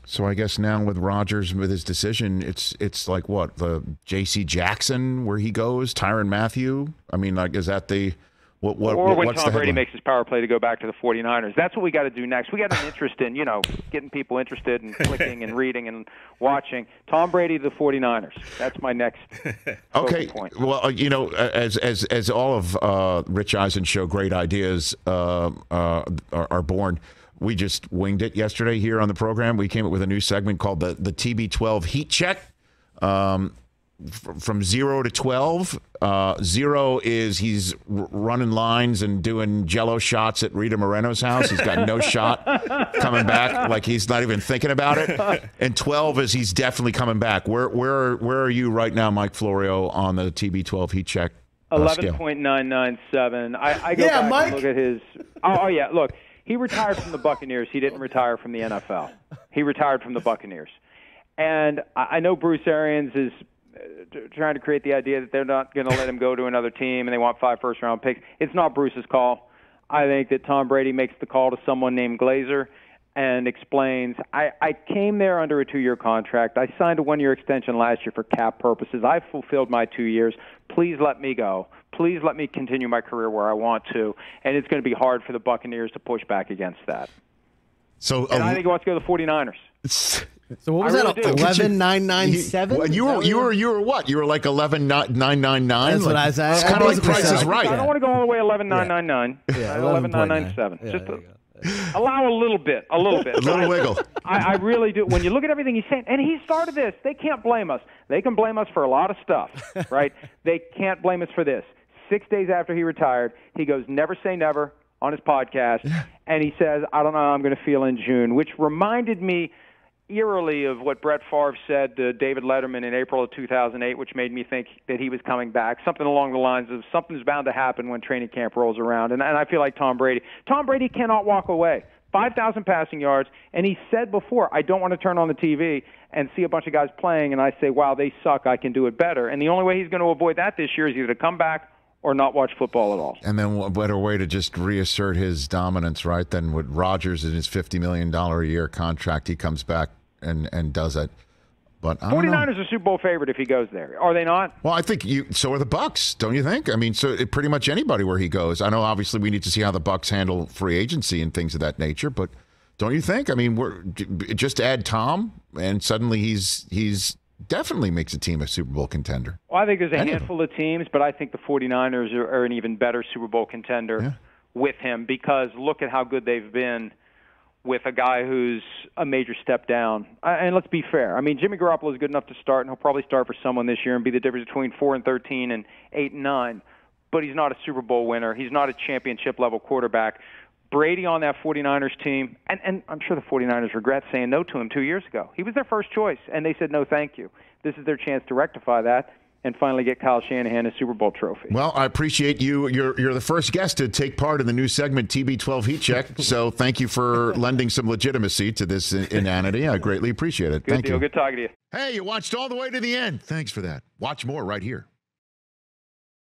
So I guess now with Rodgers, with his decision, it's like what, the J.C. Jackson where he goes, Tyrann Mathieu? I mean, like, is that the or when Tom Brady makes his power play to go back to the 49ers. That's what we got to do next. We got an interest in, getting people interested in clicking and reading and watching. Tom Brady, the 49ers. That's my next point. Well, as all of Rich Eisen Show great ideas are born, we just winged it yesterday here on the program. We came up with a new segment called the TB12 Heat Check. From 0 to 12. 0 is he's running lines and doing Jell-O shots at Rita Moreno's house. He's got no shot coming back, like he's not even thinking about it. And 12 is he's definitely coming back. Where are you right now, Mike Florio, on the TB12 Heat Check? 11.997. I go back and look at his. Oh yeah, look. He retired from the Buccaneers. He didn't retire from the NFL. He retired from the Buccaneers. And I know Bruce Arians is trying to create the idea that they're not going to let him go to another team and they want 5 first-round picks. It's not Bruce's call. I think that Tom Brady makes the call to someone named Glazer and explains, I came there under a 2-year contract. I signed a 1-year extension last year for cap purposes. I fulfilled my 2 years. Please let me go. Please let me continue my career where I want to. And it's going to be hard for the Buccaneers to push back against that. And I think he wants to go to the 49ers. So what was that? 11.997. You were what? You were like 11.999. That's what I said. It's kind of like Price is Right. I don't want to go all the way 11.999. Yeah, 11.997. Just allow a little bit. A little wiggle. I really do. When you look at everything he's saying, and he started this, they can't blame us. They can blame us for a lot of stuff, right? They can't blame us for this. 6 days after he retired, he goes, never say never on his podcast, and he says, I don't know how I'm going to feel in June, which reminded me eerily of what Brett Favre said to David Letterman in April of 2008, which made me think that he was coming back, something along the lines of something's bound to happen when training camp rolls around. And I feel like Tom Brady cannot walk away. 5,000 passing yards, and he said before, I don't want to turn on the TV and see a bunch of guys playing, and I say, wow, they suck, I can do it better. And the only way he's going to avoid that this year is either to come back or not watch football at all. And then what better way to just reassert his dominance, right, than with Rodgers in his $50 million a year contract. He comes back and does it. But I 49ers are Super Bowl favorite if he goes there. Are they not? Well, I think so are the Bucks, don't you think? I mean, pretty much anybody where he goes. I know obviously we need to see how the Bucks handle free agency and things of that nature, but don't you think? I mean, we're just add Tom and suddenly he's definitely makes a team a Super Bowl contender. Well, I think there's a handful of teams, but I think the 49ers are an even better Super Bowl contender with him because look at how good they've been with a guy who's a major step down. And let's be fair. I mean, Jimmy Garoppolo is good enough to start, and he'll probably start for someone this year and be the difference between 4-13 and 8-9. But he's not a Super Bowl winner. He's not a championship-level quarterback. Brady on that 49ers team, and I'm sure the 49ers regret saying no to him 2 years ago. He was their first choice, and they said no thank you. This is their chance to rectify that and finally get Kyle Shanahan a Super Bowl trophy. Well, I appreciate you. You're the first guest to take part in the new segment, TB12 Heat Check, so thank you for lending some legitimacy to this inanity. I greatly appreciate it. Good deal. Good talking to you. Hey, you watched all the way to the end. Thanks for that. Watch more right here.